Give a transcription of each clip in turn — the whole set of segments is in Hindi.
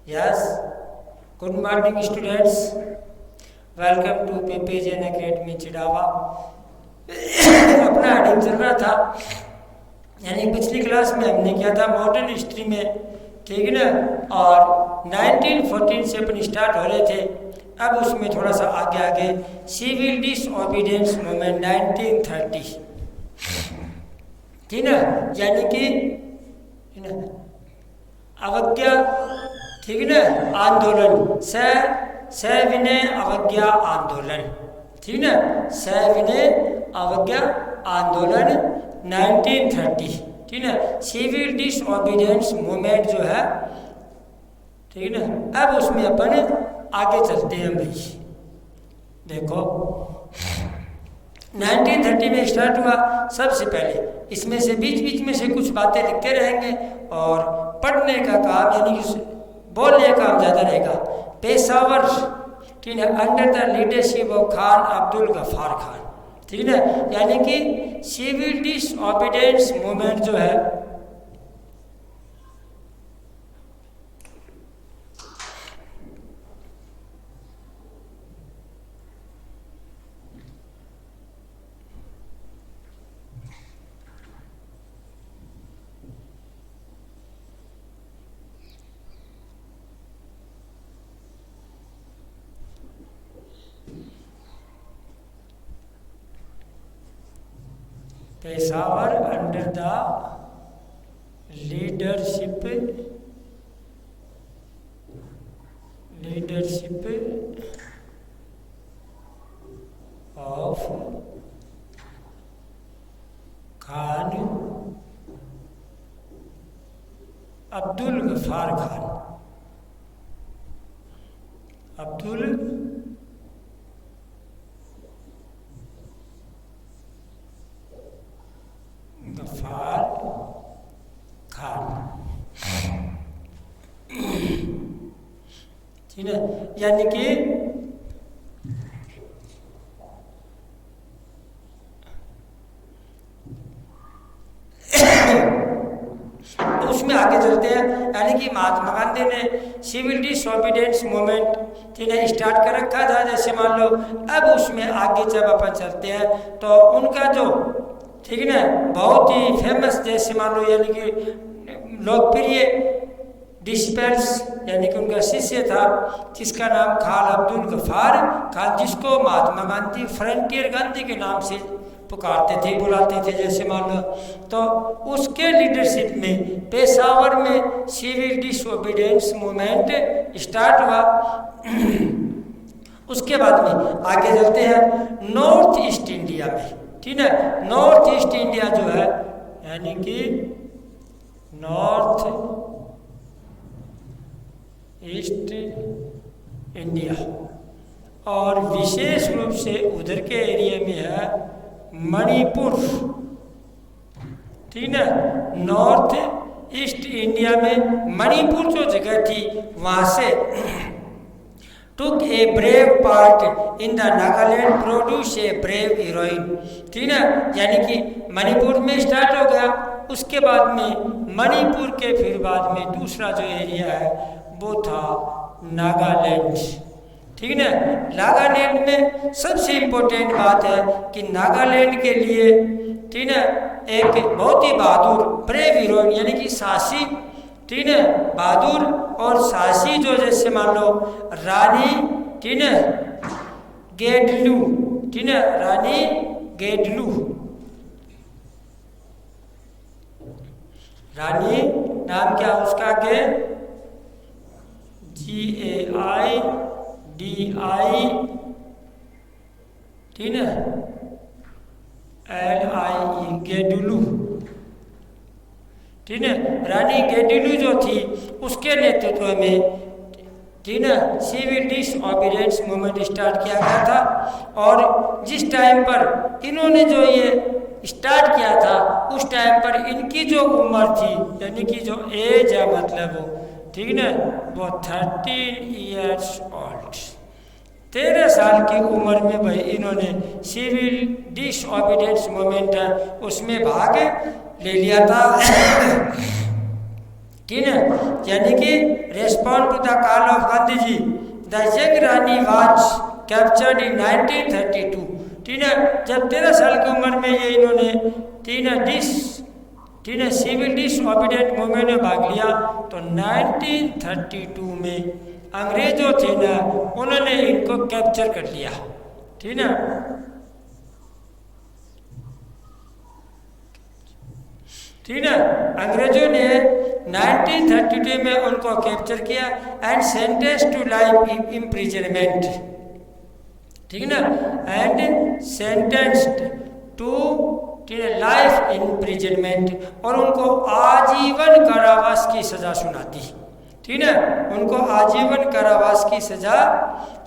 Yes, good morning students. Welcome to PPJN Academy Chirawa. अपना हेडिंग चल रहा था, यानी पिछली क्लास में हमने किया था मॉडर्न हिस्ट्री में, ठीक है ना, और 1914 से अपन स्टार्ट हो रहे थे। अब उसमें थोड़ा सा आगे सिविल डिसओबीडियंस मूवमेंट 1930, ठीक ना, यानी कि अवज्ञा, ठीक है ना, आंदोलन, सविनय अवज्ञा आंदोलन, ठीक ना, सविनय अवज्ञा आंदोलन 1930, ठीक ना, सिविल डिसओबीडियंस मूवमेंट जो है, ठीक है ना। अब उसमें अपन आगे चलते हैं भाई। देखो 1930 में स्टार्ट हुआ। सबसे पहले इसमें से बीच में से कुछ बातें लिखते रहेंगे और पढ़ने का काम, यानी कि बोलने का काम ज़्यादा रहेगा। पेशावर, ठीक है, under the leadership of Khan Abdul Ghaffar Khan, ठीक है, यानी कि सिविल डिसओबीडियंस मूवमेंट जो है Peshawar under the leadership of Khan Abdul Ghaffar Khan, Abdul Ghaffar Khan, ठीक है, यानी कि उसमें आगे चलते हैं। यानी कि महात्मा गांधी ने सिविल डिसओबीडियंस मूवमेंट, ठीक है, स्टार्ट कर रखा था, जैसे मान लो। अब उसमें आगे जब अपन चलते हैं तो उनका जो, ठीक है ना, बहुत ही फेमस, जैसे मान लो, यानी कि लोकप्रिय डिस्पेल्स, यानी कि उनका शिष्य था जिसका नाम खान अब्दुल गफ्फार खान, जिसको महात्मा गांधी फ्रंटियर गांधी के नाम से पुकारते थे, बुलाते थे, जैसे मान लो। तो उसके लीडरशिप में पेशावर में सिविल डिसओबीडियंस मूवमेंट स्टार्ट हुआ। उसके बाद में आगे चलते हैं नॉर्थ ईस्ट इंडिया में, ठीक है, नॉर्थ ईस्ट इंडिया जो है, यानी कि नॉर्थ ईस्ट इंडिया, और विशेष रूप से उधर के एरिया में है मणिपुर, ठीक है, नॉर्थ ईस्ट इंडिया में मणिपुर जो जगह थी, वहाँ से took a brave part in the Nagaland produce a brave heroine, ठीक है, यानी कि मणिपुर में स्टार्ट हो गया। उसके बाद में मणिपुर के फिर बाद में दूसरा जो एरिया है वो था नागालैंड, ठीक है ना। नागालैंड में सबसे इम्पोर्टेंट बात है कि नागालैंड के लिए, ठीक है, एक बहुत ही बहादुर ब्रेव हीरोइन, यानी कि साहसी, ठीक है, बहादुर और साहसी जो, जैसे मान लो रानी, ठीक है, गेडलू, ठीक है, रानी गेडलू, रानी नाम क्या उसका के GAIDI, ठीक है, LIE गेडलू, ठीक है, रानी गेडलू जो थी उसके नेतृत्व में, ठीक है, सिविल डिसओबीडियंस मूवमेंट स्टार्ट किया गया था। और जिस टाइम पर इन्होंने जो ये स्टार्ट किया था, उस टाइम पर इनकी जो उम्र थी, यानी कि जो एज है, मतलब वो, ठीक है, वो 13 ईयर्स ओल्ड, 13 साल की उम्र में भाई इन्होंने सिविल डिसओबीडियंस मूवमेंट है उसमें भाग ले लिया था, ठीक है, यानी कि respond to the call of Gandhi ji the young Rani was captured in 1932। ठीक है, जब 13 साल की उम्र में ये इन्होंने सिविल डिसओबीडिएंट मूवमेंट में भाग लिया, तो 1932 में अंग्रेजों थे ना, उन्होंने इनको कैप्चर कर लिया। ठीक ना, ठीक ना, अंग्रेजों ने 1932 में उनको कैप्चर किया and sentence to life imprisonment. ठीक ना, and sentenced to life imprisonment, और उनको आजीवन कारावास की सजा सुना दी। ठीक है, उनको आजीवन कारावास की सजा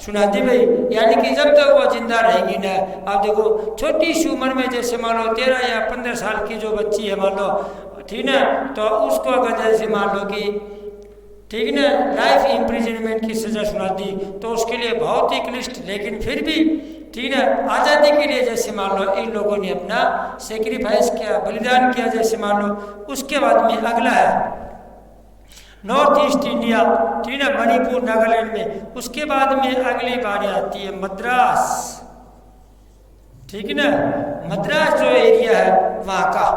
सुना दी भाई, यानी कि जब तक वो जिंदा रहेंगी ना। आप देखो छोटी सी उम्र में, जैसे मान लो 13 या 15 साल की जो बच्ची है मान लो, ठीक है, तो उसको अगर जैसे मान लो कि ठीक ना लाइफ इम्प्रिजनमेंट की सजा सुना दी, तो उसके लिए बहुत ही क्लिष्ट, लेकिन फिर भी ठीक है आज़ादी के लिए जैसे मान लो इन लोगों ने अपना सेक्रीफाइस किया, बलिदान किया, जैसे मान लो। उसके बाद में अगला है नॉर्थ ईस्ट इंडिया, ठीक है, मणिपुर नागालैंड में। उसके बाद में अगली बारी आती है मद्रास। ठीक है ना, मद्रास जो एरिया है वहाँ का,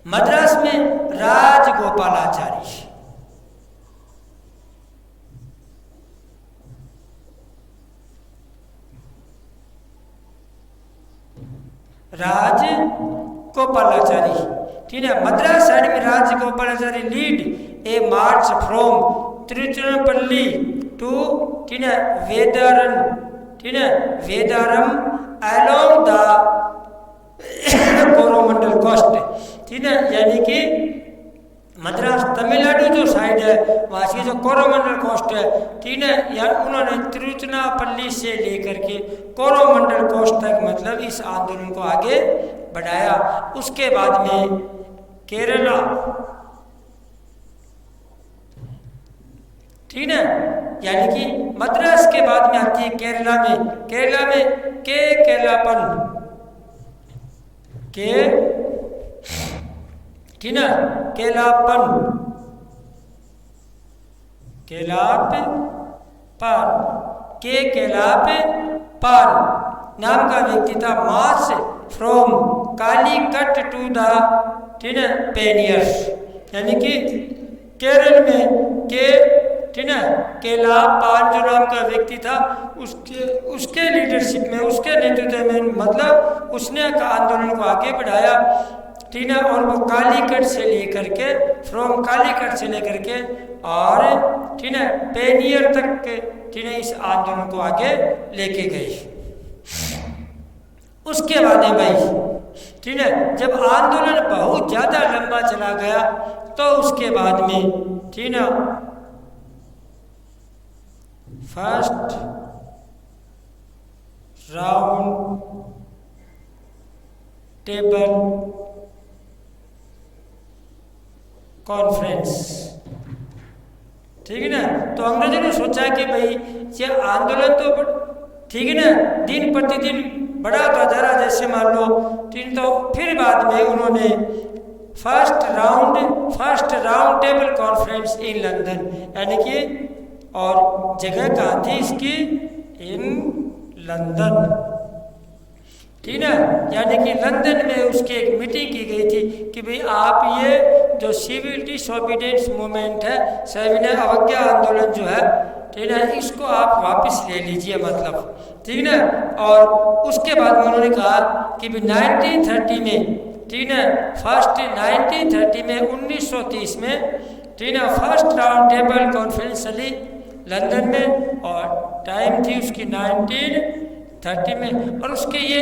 मद्रास में राजगोपालाचारी, राजगोपालाचारी, ठीक है, मद्रास साइड में Rajagopalachari lead a march from Tiruchirappalli to, ठीक है, वेदारन, ठीक है, Vedaranyam along the Coromandel coast. ठीक है, यानी कि मद्रास तमिलनाडु जो साइड है वहाँ की जो कोरोमंडल कोस्ट है, ठीक है, यार उन्होंने तिरुचिरापल्ली से लेकर के कोरोमंडल कोस्ट तक मतलब इस आंदोलन को आगे बढ़ाया। उसके बाद में केरला, ठीक है, यानी कि मद्रास के बाद में आती है केरला में। केरला में केलापन के, ठीक है, केलापन, केलाप पाल, केलाप पाल नाम का व्यक्ति था। मार्च फ्रॉम कालीकट टू द, ठीक है, पेनियर्स, यानी कि केरल में ठीक है, केलाप पाल जो नाम का व्यक्ति था, उसके लीडरशिप में, उसके नेतृत्व में, मतलब उसने आंदोलन को आगे बढ़ाया। ठीक है, और वो कालीकट से लेकर के, फ्रॉम कालीकट से लेकर के और ठीक है पेनियर तक के, ठीक है, इस आंदोलन को आगे लेके गई। उसके बाद में भाई, ठीक है, जब आंदोलन बहुत ज़्यादा लंबा चला गया, तो उसके बाद में, ठीक है, फर्स्ट राउंड टेबल कॉन्फ्रेंस, ठीक है ना। तो अंग्रेजों ने सोचा कि भाई ये आंदोलन तो ठीक है ना दिन प्रतिदिन बड़ा होता जा रहा, जैसे मान लो, ठीक, तो फिर बाद में उन्होंने first round table conference in London, यानी कि और जगह कहाँ थी इसकी, इन लंदन, ठीक है, यानी कि लंदन में उसकी एक मीटिंग की गई थी कि भाई आप ये जो सिविल डिसोबीडियंस मूवमेंट है, सविनय अवज्ञा आंदोलन जो है, ठीक है, इसको आप वापस ले लीजिए, मतलब, ठीक है। और उसके बाद में उन्होंने कहा कि 1930 में, ठीक है, फर्स्ट 1930 में 1930 में, ठीक है, फर्स्ट राउंड टेबल कॉन्फ्रेंस चली लंदन में, और टाइम थी उसकी 1930 में। और उसके ये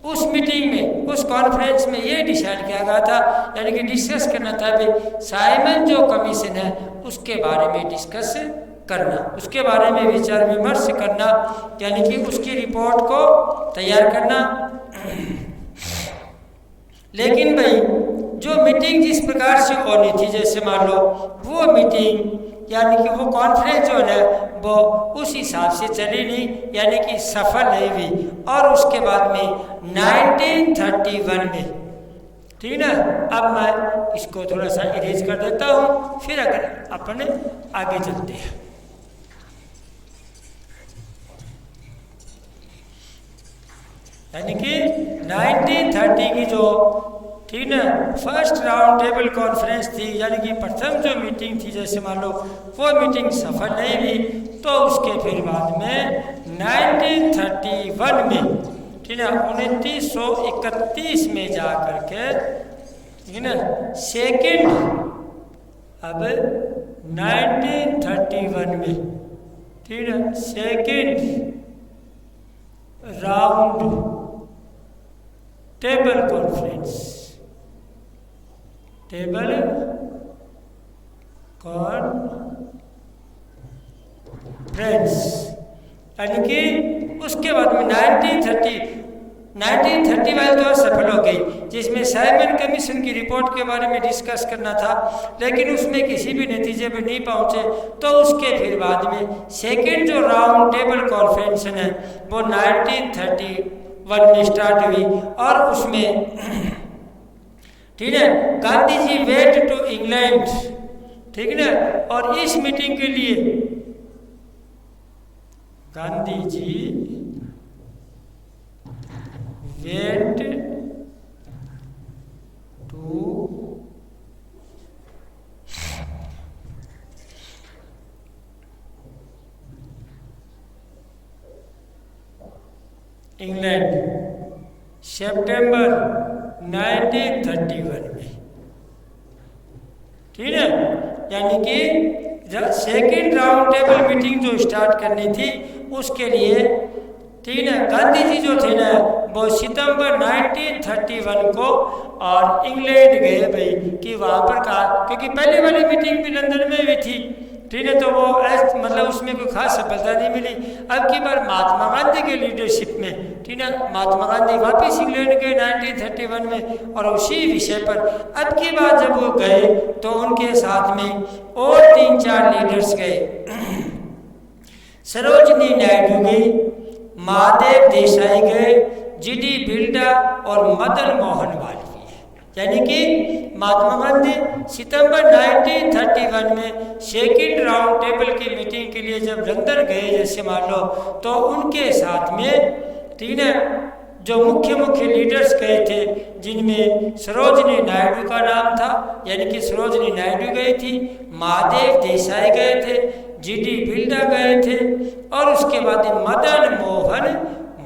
उस मीटिंग में, उस कॉन्फ्रेंस में ये डिसाइड किया गया था, यानी कि डिस्कस करना था भाई साइमन जो कमीशन है उसके बारे में डिस्कस करना, उसके बारे में विचार विमर्श करना, यानी कि उसकी रिपोर्ट को तैयार करना। लेकिन भाई जो मीटिंग जिस प्रकार से होनी थी, जैसे मान लो वो मीटिंग यानी कि वो कॉन्फ्रेंस जो है वो उस हिसाब से चली नहीं, यानी कि सफल नहीं हुई। और उसके बाद में 1931 में, ठीक है, अब मैं इसको थोड़ा सा इरेज कर देता हूँ, फिर अगर अपने आगे चलते हैं। यानी कि 1930 की जो ठीक ना फर्स्ट राउंड टेबल कॉन्फ्रेंस थी, यानी कि प्रथम जो मीटिंग थी, जैसे मान लो वो मीटिंग सफल नहीं हुई, तो उसके फिर बाद में 1931 में ठीक है 1931 में जा करके ठीक है ना सेकेंड, अब 1931 में ठीक है second round table conference, table conference, यानी कि उसके बाद में 1931 तो सफल हो गई, जिसमें साइमन कमीशन की रिपोर्ट के बारे में डिस्कस करना था, लेकिन उसमें किसी भी नतीजे पर नहीं पहुंचे। तो उसके फिर बाद में सेकेंड जो राउंड टेबल कॉन्फ्रेंस है वो 1931 में स्टार्ट हुई, और उसमें ठीक है Gandhi ji went to England, ठीक है ना, और इस मीटिंग के लिए Gandhi ji went to England सितंबर 1931 में, ठीक है। यानी कि सेकेंड राउंड टेबल मीटिंग जो स्टार्ट करनी थी उसके लिए ठीक है गांधी जी जो थे ना वो सितंबर 1931 को और इंग्लैंड गए भाई कि वहाँ पर कहा, क्योंकि पहले वाली मीटिंग भी लंदन में भी थी ठीक है, तो वो मतलब उसमें कोई खास सफलता नहीं मिली। अब की बार महात्मा गांधी के लीडरशिप में ठीक है महात्मा गांधी वापस इंग्लैंड गए 1931 में, और उसी विषय पर अब की बार जब वो गए तो उनके साथ में और 3-4 लीडर्स गए। सरोजनी नायडू गई, महादेव देसाई गए, जीडी बिरला और मदन मोहन मालवीय। यानी कि महात्मा गांधी सितंबर 1931 में सेकेंड राउंड टेबल की मीटिंग के लिए जब लंदन गए जैसे मान लो, तो उनके साथ में ठीक है जो मुख्य लीडर्स गए थे, जिनमें सरोजनी नायडू का नाम था, यानी कि सरोजनी नायडू गई थी, महादेव देसाई गए थे, जीडी बिरला गए थे, और उसके बाद मदन मोहन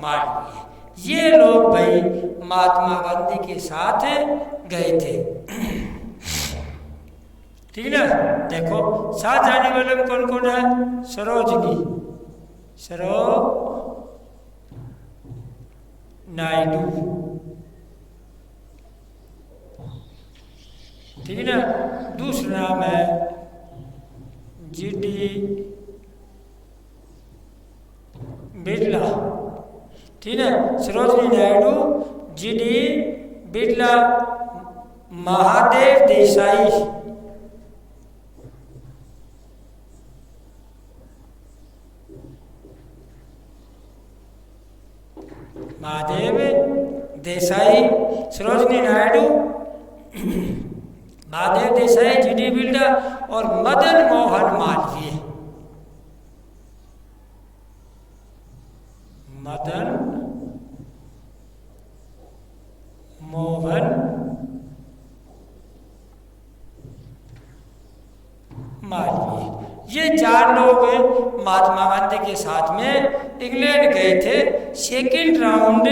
मालवीय। ये लोग भाई महात्मा गांधी के साथ गए थे, ठीक है। देखो साथ जाने वाले में कौन कौन है? सरोजनी नायडू, ठीक है ना। दूसरा नाम है जीडी बिरला, ठीक है। सरोजनी नायडू, जीडी बिरला, महादेव देसाई, सरोजनी नायडू, महादेव देसाई, जीडी बिरला और मदन मोहन मालवीय। मदन मोहन मालवीय, ये 4 लोग महात्मा गांधी के साथ में इंग्लैंड गए थे सेकेंड राउंड,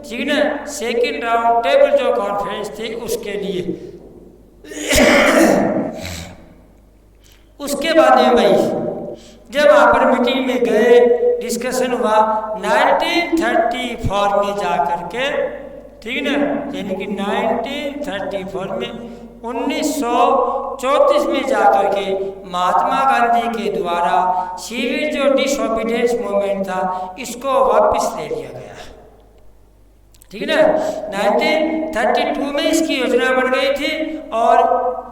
ठीक है, सेकेंड राउंड टेबल जो कॉन्फ्रेंस थी उसके लिए। उसके बाद में भाई जब वहाँ पर मीटिंग में गए, डिस्कशन हुआ 1934 में जा करके, ठीक है ना, यानी कि 1934 में 1934 में जाकर के महात्मा गांधी के द्वारा सिविल जो डिसओबीडियंस मूवमेंट था इसको वापस ले लिया गया, ठीक है ना। 1932 में इसकी योजना बन गई थी, और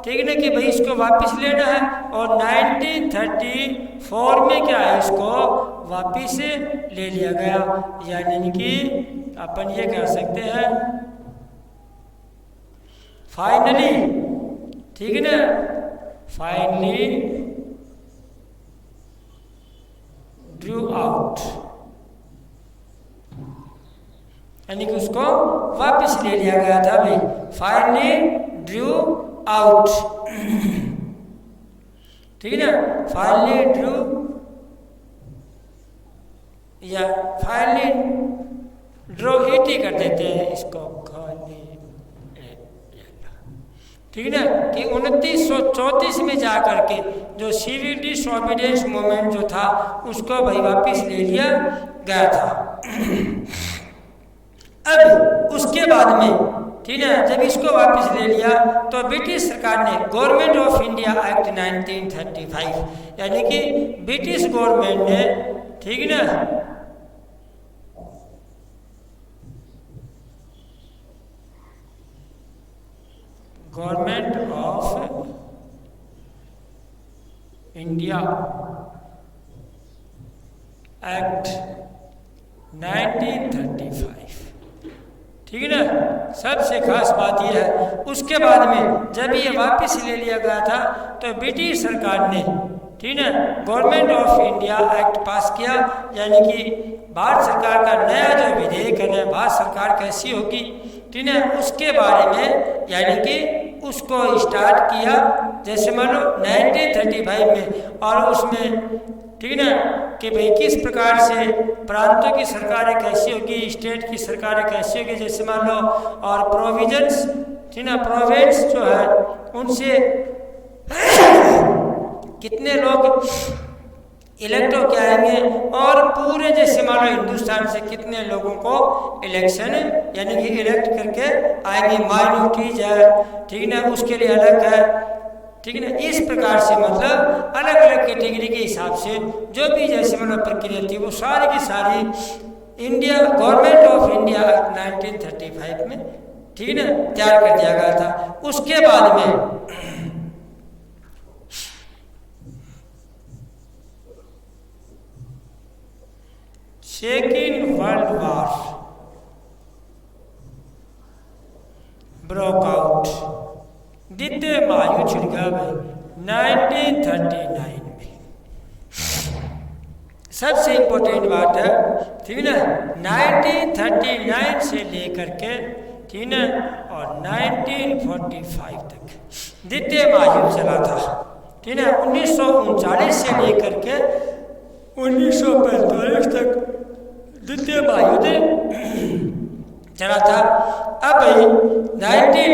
ठीक है ना कि भाई इसको वापस लेना है, और 1934 में क्या है इसको वापस ले लिया गया। यानी कि अपन ये कह सकते हैं फाइनली ठीक है ना, फाइनली ड्रू आउट, यानी कि उसको वापस ले लिया गया था भाई, फाइनली ड्रू आउट, ठीक है ना, फाइनली ड्रू या फाइनली ड्रॉ इट ही कर देते हैं इसको, ठीक है ना, कि 1934 में जा करके जो सिविल डिसओबीडियंस मूवमेंट जो था उसको भाई वापस ले लिया गया था। अब उसके बाद में, ठीक है, जब इसको वापस ले लिया तो ब्रिटिश सरकार ने गवर्नमेंट ऑफ इंडिया एक्ट 1935, यानी कि ब्रिटिश गवर्नमेंट ने, ठीक है ना, गवर्नमेंट ऑफ इंडिया एक्ट 1935, ठीक है ना, सबसे खास बात यह है। उसके बाद में जब ये वापस ले लिया गया था तो ब्रिटिश सरकार ने, ठीक है, गवर्नमेंट ऑफ इंडिया एक्ट पास किया, यानी कि भारत सरकार का नया जो विधेयक है, भारत सरकार कैसी होगी, ठीक है, उसके बारे में, यानी कि उसको स्टार्ट किया, जैसे मान लो 1935 में, और उसमें, ठीक है ना, कि भाई किस प्रकार से प्रांतों की सरकारें कैसी होगी, स्टेट की सरकारें कैसी होगी, जैसे मान लो, और प्रोविजंस, ठीक है ना, प्रोविंस जो है उनसे कितने लोग इलेक्ट होके आएंगे, और पूरे जैसे मान लो हिंदुस्तान से कितने लोगों को इलेक्शन, यानी कि इलेक्ट करके आएंगे, माइनॉरिटीज है, ठीक है ना, उसके लिए अलग है, ठीक है ना, इस प्रकार से मतलब अलग अलग कैटेगरी के हिसाब से जो भी जैसे मतलब प्रक्रिया थी वो सारी की सारी इंडिया गवर्नमेंट ऑफ इंडिया 1935 में, ठीक है ना, तैयार कर दिया गया था। उसके बाद में second world war broke out, द्वितीय महायुद्ध छिड़ गया भाई 1939 में। सबसे इम्पोर्टेंट बात है, ठीक है ना, 1939 से लेकर के, ठीक है, और 1945 तक द्वितीय महायुद्ध चला था, ठीक है, 1939 से लेकर के 1945 तक द्वितीय महायुद्ध चला था। अब भाई 19,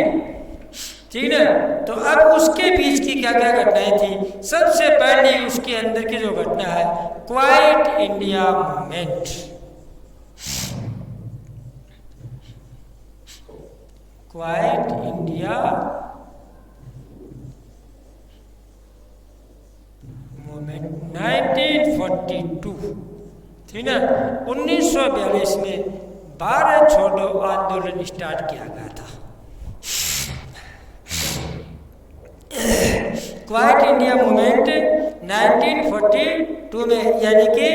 ठीक है, तो अब उसके बीच की क्या क्या घटनाएं थी। सबसे पहले उसके अंदर की जो घटना है, quit India movement, quite India movement 1942, ठीक है, 1942 में भारत छोड़ो आंदोलन स्टार्ट किया गया था। क्वाइट इंडिया मूवमेंट 1942 में, यानी कि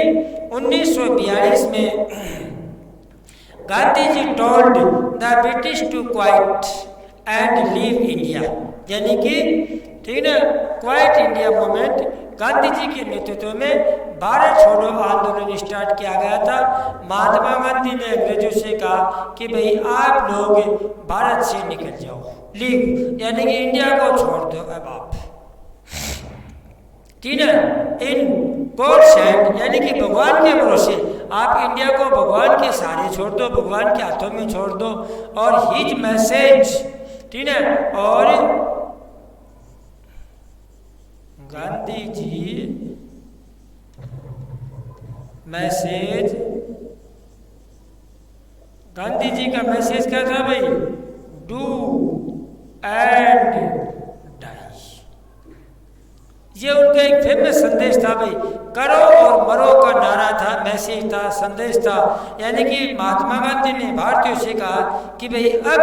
1942 में Gandhi ji told the British to quit and leave India, यानी कि, ठीक है, quit India movement Gandhi ji के नेतृत्व में भारत छोड़ो आंदोलन स्टार्ट किया गया था। महात्मा गांधी ने अंग्रेजों से कहा कि भाई आप लोग भारत से निकल जाओ, लीव, यानी कि इंडिया को छोड़ दो अब आप, ठीक है, इन गॉड्स हैंड, यानी कि भगवान के भरोसे आप इंडिया को भगवान के सहारे छोड़ दो, भगवान के हाथों में छोड़ दो। और हिज मैसेज, ठीक है, और गांधी जी मैसेज, गांधी जी का मैसेज क्या था भाई, डू एंड डाई, ये उनका एक फेमस संदेश था भाई, करो और मरो का नारा था, मैसेज था, संदेश था। यानी कि महात्मा गांधी ने भारतीयों से कहा कि भाई अब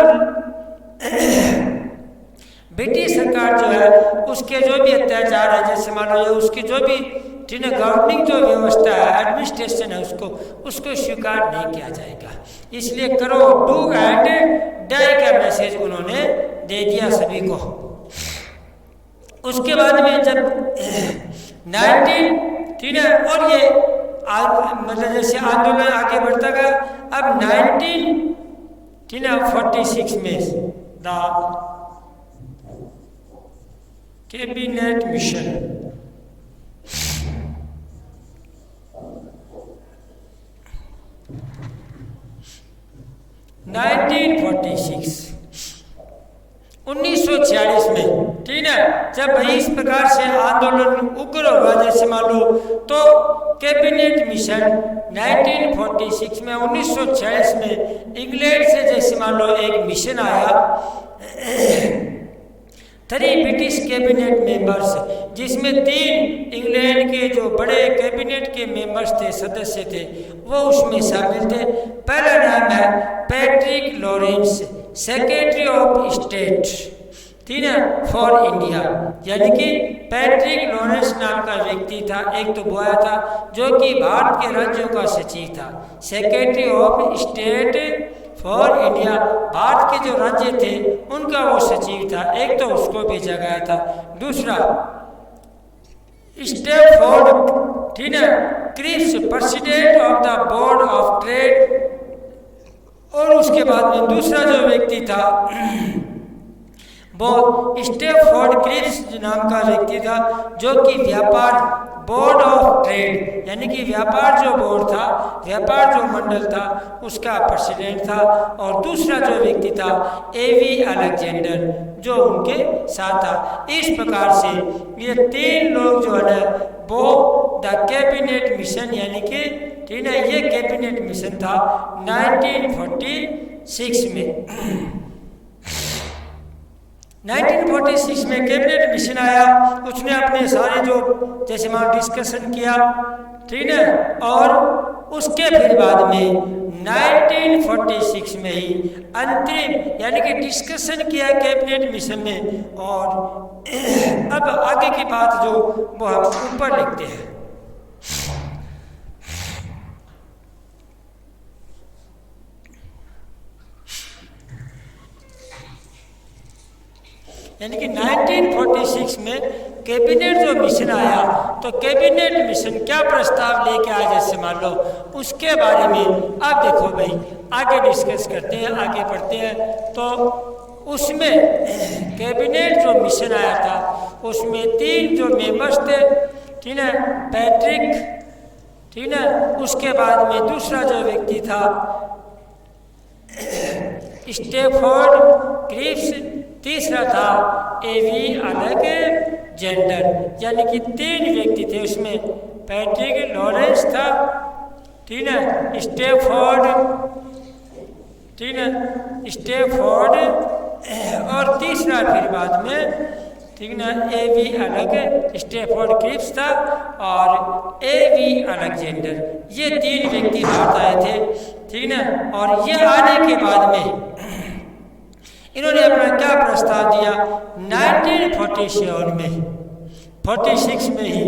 ब्रिटिश सरकार जो है उसके जो भी अत्याचार है, जैसे मान लो उसकी जो भी गवर्निंग जो व्यवस्था है, एडमिनिस्ट्रेशन है, उसको स्वीकार नहीं किया जाएगा, इसलिए करो, डू एंड डाई का मैसेज उन्होंने दे दिया सभी को। उसके बाद में जब 19 ठीक है, और ये मतलब जैसे आंदोलन आगे बढ़ता गया, अब 1946 में द कैबिनेट मिशन, (1946) 1946 में, ठीक है, जब भाई इस प्रकार से आंदोलन उग्र हुआ जैसे मान लो, तो कैबिनेट मिशन 1946 में 1946 में इंग्लैंड से जैसे मान लो एक मिशन आया, 3 ब्रिटिश कैबिनेट मेंबर्स, जिसमें 3 इंग्लैंड के जो बड़े कैबिनेट के मेंबर्स थे, सदस्य थे, वो उसमें शामिल थे। पहला नाम है Patrick Lawrence, secretary of state, ठीक है, फॉर इंडिया, यानी कि पैट्रिक लॉरेंस नाम का व्यक्ति था, एक तो वो आया था जो कि भारत के राज्यों का सचिव था, secretary of state for India, Bharat के जो राज्य थे उनका वो सचिव था, एक तो उसको भेजा गया था। दूसरा स्टैफोर्ड, ठीक है, Cripps, president of the board of trade, और उसके बाद में दूसरा जो व्यक्ति था वो स्टैफोर्ड क्रिप्स नाम का व्यक्ति था, जो कि व्यापार बोर्ड ऑफ ट्रेड, यानी कि व्यापार जो बोर्ड था, व्यापार जो मंडल था, उसका प्रेसिडेंट था। और दूसरा जो व्यक्ति था एवी अलेक्जेंडर, जो उनके साथ था। इस प्रकार से ये 3 लोग जो है वो द कैबिनेट मिशन, यानी कि ठीक है, ये कैबिनेट मिशन था 1946 में। 1946 में कैबिनेट मिशन आया, उसने अपने सारे जो जैसे वहाँ डिस्कशन किया, ठीक है, और उसके फिर बाद में 1946 में ही अंतरिम, यानी कि डिस्कशन किया कैबिनेट मिशन में। और अब आगे की बात जो वो हम ऊपर लिखते हैं, यानी कि 1946 में कैबिनेट जो मिशन आया, तो कैबिनेट मिशन क्या प्रस्ताव लेके आया जैसे मान लो, उसके बारे में अब देखो भाई आगे डिस्कस करते हैं, आगे बढ़ते हैं। तो उसमें कैबिनेट जो मिशन आया था, उसमें 3 जो मेंबर्स थे, ठीक है, पैट्रिक, ठीक है, उसके बाद में दूसरा जो व्यक्ति था स्टैफोर्ड क्रिप्स, तीसरा था एवी अलेक्जेंडर, यानी कि 3 व्यक्ति थे। उसमें पैट्रिक लॉरेंस था, ठीक है, स्टैफोर्ड, ठीक है, स्टैफोर्ड, और तीसरा फिर बाद में, ठीक है, एवी स्टैफोर्ड क्रिप्स था और एवी अलेक्जेंडर। ये 3 व्यक्ति भारत आए थे, ठीक है। और ये आने के बाद में इन्होंने अपना क्या प्रस्ताव दिया, 1947 में, 46 में ही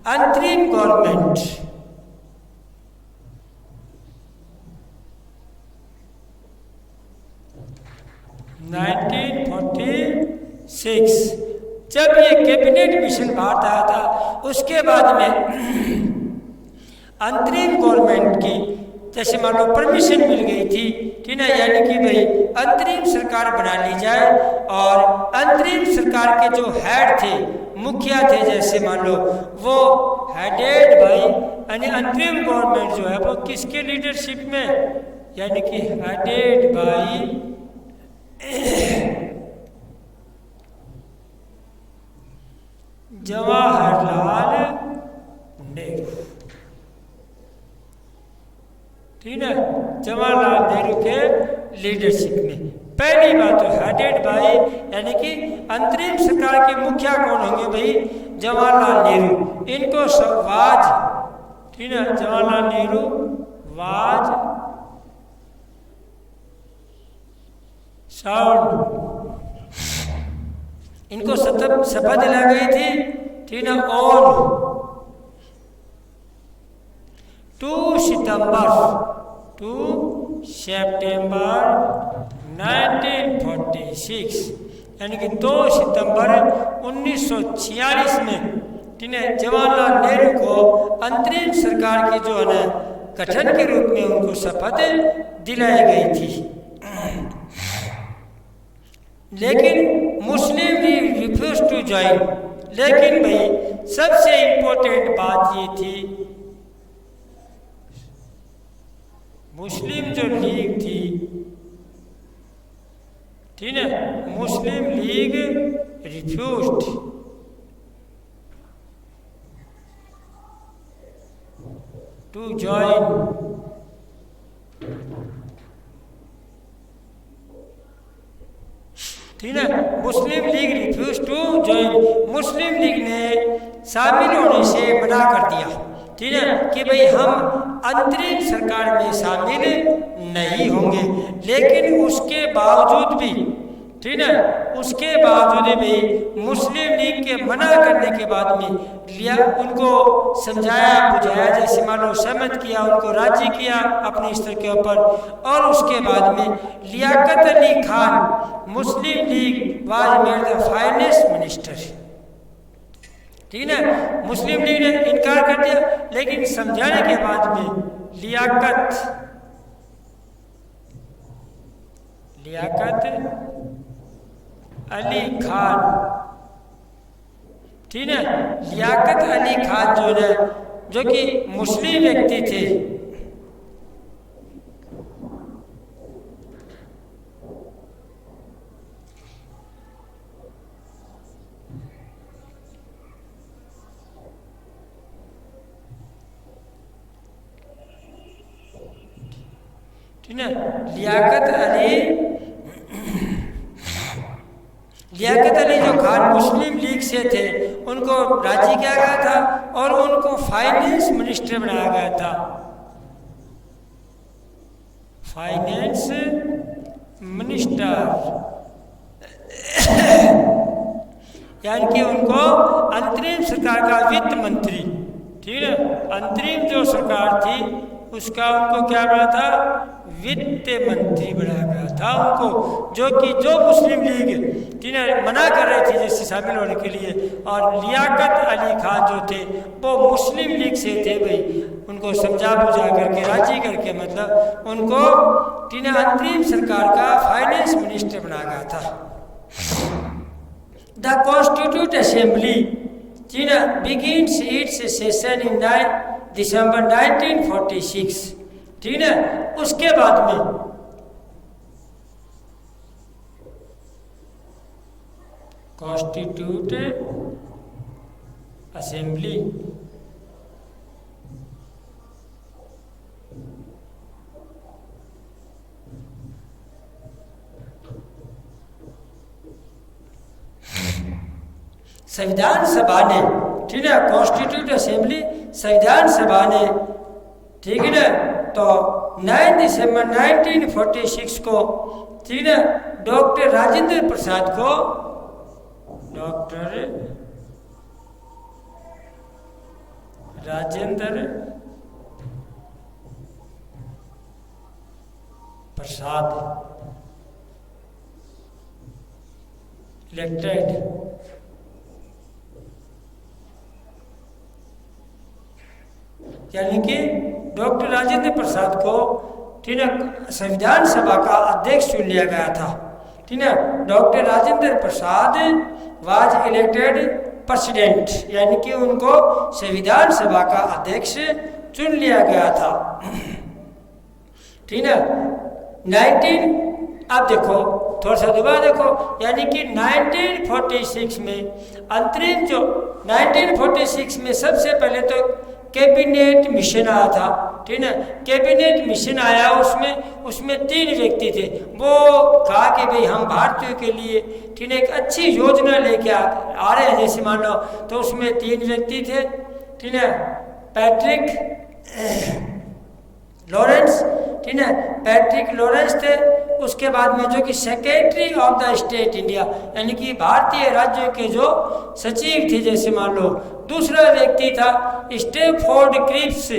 अंतरिम गवर्नमेंट, जब ये कैबिनेट मिशन भारत आया था, उसके बाद में अंतरिम गवर्नमेंट की जैसे मान लो परमिशन मिल गई थी, ठीक है, यानी कि भाई अंतरिम सरकार बना ली जाए। और अंतरिम सरकार के जो हेड थे, मुखिया थे, जैसे मान लो वो हेडेड भाई, यानी अंतरिम गवर्नमेंट जो है वो किसके लीडरशिप में, यानी कि हेडेड बाई जवाहरलाल नेहरू, ठीक है, जवाहरलाल नेहरू के लीडरशिप में। पहली बात तो हेडेड बाई, यानी कि अंतरिम सरकार के मुखिया कौन होंगे भाई, जवाहरलाल नेहरू। इनको वाज, ठीक है, जवाहरलाल नेहरू वाज साउंड, इनको शपथ दिलाई गई थी, ठीक है, और 2 सितंबर 1946 यानी कि 2 सितंबर 1946 में जवाहरलाल नेहरू को अंतरिम सरकार की जो है ना गठन के रूप में उनको शपथ दिलाई गई थी। लेकिन मुस्लिम लीग रिफ्यूज टू ज्वाइन। लेकिन भाई सबसे इम्पोर्टेंट बात ये थी, मुस्लिम जो लीग थी, ठीक है, Muslim League refused to join ठीक है, Muslim League refuse to join. Muslim League ने शामिल होने से मना कर दिया, ठीक है, कि भाई हम अंतरिम सरकार में शामिल नहीं होंगे। लेकिन उसके बावजूद भी, ठीक है, उसके बावजूद भी मुस्लिम लीग के मना करने के बाद में लिया, उनको समझाया बुझाया, जैसे मान लो सहमत किया, उनको राजी किया अपने स्तर के ऊपर। और उसके बाद में Liaquat Ali Khan Muslim League was made the finance minister. ठीक है, मुस्लिम लीग ने इनकार कर दिया, लेकिन समझाने के बाद में लियाकत अली खान, ठीक है, लियाकत अली खान जो है, जो कि मुस्लिम व्यक्ति थे, ठीक है, लियाकत अली जो खान मुस्लिम लीग से थे, उनको राजी किया गया था और उनको फाइनेंस मिनिस्टर बनाया गया था। फाइनेंस मिनिस्टर यानी कि उनको अंतरिम सरकार का वित्त मंत्री, ठीक है, अंतरिम जो सरकार थी उसका उनको क्या बना था, वित्त मंत्री बनाया गया था उनको, जो मुस्लिम लीग मना कर रहे थे जैसे शामिल होने के लिए। और लियाकत अली खान जो थे वो मुस्लिम लीग से थे भाई, उनको समझा बुझा करके राजी करके मतलब उनको अंतरिम सरकार का फाइनेंस मिनिस्टर बनाया गया था। The constitute assembly begins its session in 9 दिसंबर 1946, ठीक है। उसके बाद में कॉन्स्टिट्यूट असेंबली संविधान सभा ने, ठीक है, कॉन्स्टिट्यूट असेंबली संविधान सभा ने, ठीक है ना, तो 9 दिसंबर 1946 को, ठीक है, डॉक्टर राजेंद्र प्रसाद को, डॉक्टर राजेंद्र प्रसाद इलेक्टेड यानी कि डॉक्टर राजेंद्र प्रसाद को, ठीक है, संविधान सभा का अध्यक्ष चुन लिया गया था, ठीक है। Doctor Rajendra Prasad was elected president, यानी कि उनको संविधान सभा का अध्यक्ष चुन लिया गया था, ठीक है। अब देखो थोड़ा सा दोबारा देखो, यानी कि 1946 में अंतरिम जो 1946 में सबसे पहले तो कैबिनेट मिशन आया था, ठीक है। कैबिनेट मिशन आया, उसमें 3 व्यक्ति थे। वो कहा कि भाई हम भारतीयों के लिए, ठीक है, एक अच्छी योजना लेके आ रहे हैं, जैसे मान लो, तो उसमें 3 व्यक्ति थे, ठीक है, पैट्रिक लॉरेंस, ठीक है, पैट्रिक लॉरेंस थे। उसके बाद में जो कि secretary of the state India, यानी कि भारतीय राज्यों के जो सचिव थे, जैसे मान लो। दूसरा व्यक्ति था स्टैफोर्ड क्रिप्स,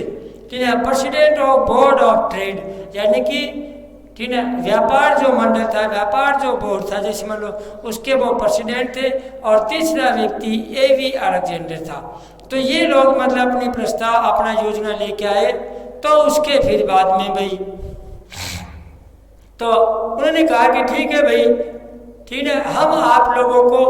ठीक है, president of board of trade, यानी कि ठीक है व्यापार जो मंडल था, व्यापार जो बोर्ड था, जैसे मान लो उसके वो प्रेसिडेंट थे। और तीसरा व्यक्ति एवी अलेक्जेंडर था। तो ये लोग मतलब अपनी प्रस्ताव, अपना योजना लेके आए। तो उसके फिर बाद में भाई तो उन्होंने कहा कि ठीक है भाई, ठीक है, हम आप लोगों को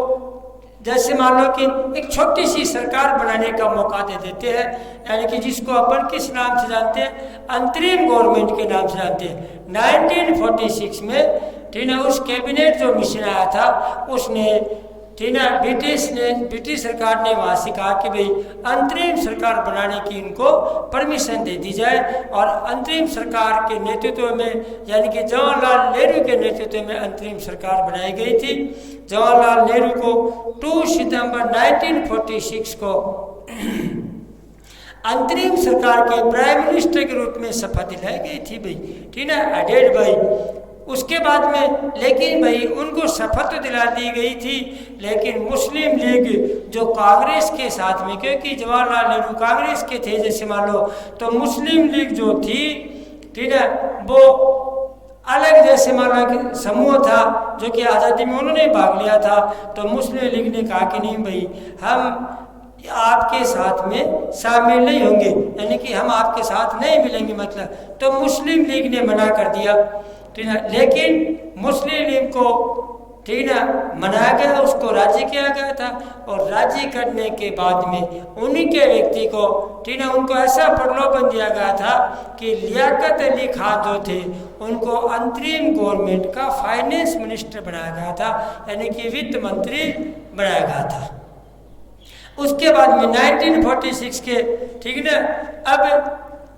जैसे मान लो कि एक छोटी सी सरकार बनाने का मौका दे देते हैं, यानी कि जिसको अपन किस नाम से जानते हैं, अंतरिम गवर्नमेंट के नाम से जानते हैं। 1946 में ठीक है उस कैबिनेट जो मिशन आया था उसने ठीक है ब्रिटिश सरकार ने वहाँ से कहा कि भाई अंतरिम सरकार बनाने की इनको परमिशन दे दी जाए। और अंतरिम सरकार के नेतृत्व में, यानी कि जवाहरलाल नेहरू के नेतृत्व में अंतरिम सरकार बनाई गई थी। जवाहरलाल नेहरू को 2 सितंबर 1946 को अंतरिम सरकार के प्राइम मिनिस्टर के रूप में शपथ दिलाई गई थी भाई, ठीक है अडेड भाई। उसके बाद में लेकिन भाई उनको शपथ तो दिला दी गई थी, लेकिन मुस्लिम लीग जो कांग्रेस के साथ में, क्योंकि जवाहरलाल नेहरू कांग्रेस के थे जैसे मान लो, तो मुस्लिम लीग जो थी ठीक है वो अलग जैसे मान लो समूह था जो कि आज़ादी में उन्होंने भाग लिया था। तो मुस्लिम लीग ने कहा कि नहीं भाई हम आपके साथ में शामिल नहीं होंगे, यानी कि हम आपके साथ नहीं मिलेंगे मतलब। तो मुस्लिम लीग ने मना कर दिया, ठीक है। लेकिन मुस्लिम लीग को ठीक है मनाया गया, उसको राजी किया गया था। और राजी करने के बाद में उन्हीं के व्यक्ति को ठीक है उनको ऐसा प्रलोभन दिया गया था कि लियाकत अली खान जो थे उनको अंतरिम गवर्नमेंट का फाइनेंस मिनिस्टर बनाया गया था, यानी कि वित्त मंत्री बनाया गया था। उसके बाद में 1946 के ठीक है अब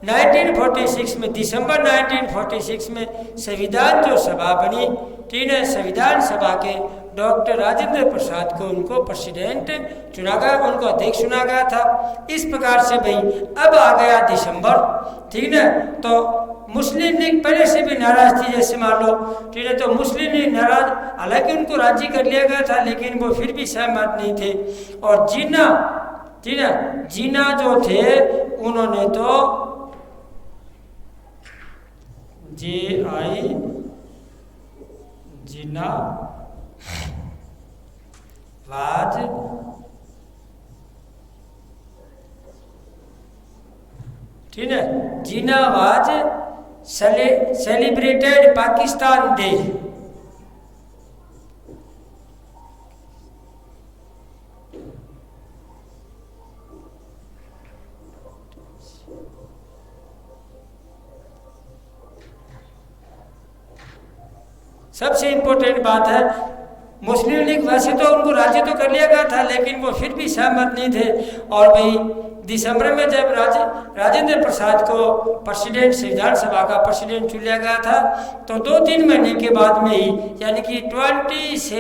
1946 में दिसंबर 1946 में संविधान जो सभा बनी, ठीक है संविधान सभा के डॉक्टर राजेंद्र प्रसाद को उनको प्रेसिडेंट चुना गया, उनको अध्यक्ष चुना गया था। इस प्रकार से भाई अब आ गया दिसंबर, ठीक है। तो मुस्लिम लीग पहले से भी नाराज थी जैसे मान लो, ठीक है। तो मुस्लिम लीग नाराज, हालांकि उनको राजी कर लिया गया था लेकिन वो फिर भी सहमत नहीं थे। और जिन्ना ठीक है जिन्ना जो थे उन्होंने तो JI जिन्ना वाज ठीक है जिन्ना वाज सेलिब्रेटेड पाकिस्तान डे। सबसे इम्पोर्टेंट बात है, मुस्लिम लीग वैसे तो उनको राजी तो कर लिया गया था लेकिन वो फिर भी सहमत नहीं थे। और भाई दिसंबर में जब राजेंद्र प्रसाद को प्रेसिडेंट संविधान सभा का प्रेसिडेंट चुन लिया गया था, तो 2-3 महीने के बाद में ही यानी कि 27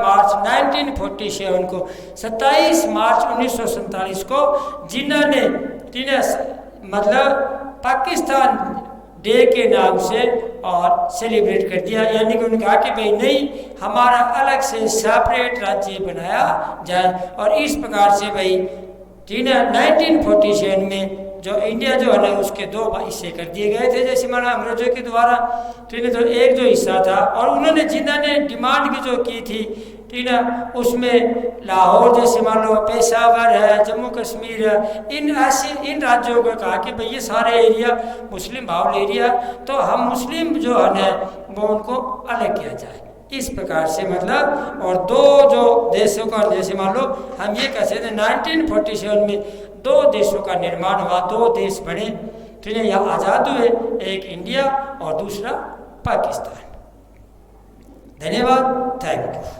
मार्च 1947 को 27 मार्च 1947 को जिन्ना ने मतलब पाकिस्तान डे के नाम से और सेलिब्रेट कर दिया, यानी कि उन्होंने कहा कि भाई नहीं हमारा अलग से सेपरेट राज्य बनाया जाए। और इस प्रकार से भाई 1947 में जो इंडिया जो है ना उसके 2 हिस्से कर दिए गए थे जैसे माना अंग्रेजों के द्वारा, ठीक है। तो एक जो हिस्सा था और उन्होंने जिन्ना ने डिमांड की जो की थी, ठीक है, उसमें लाहौर जैसे मान लो पेशावर है, जम्मू कश्मीर है, इन राज्यों को कहा कि भाई ये सारे एरिया मुस्लिम बाहुल एरिया, तो हम मुस्लिम जो है वो उनको अलग किया जाए। इस प्रकार से मतलब और 2 जो देशों का जैसे मान लो हम ये कह सकते हैं 1947 में 2 देशों का निर्माण हुआ, 2 देश बने, ठीक है, यहाँ आज़ाद हुए, एक इंडिया और दूसरा पाकिस्तान। धन्यवाद, थैंक यू।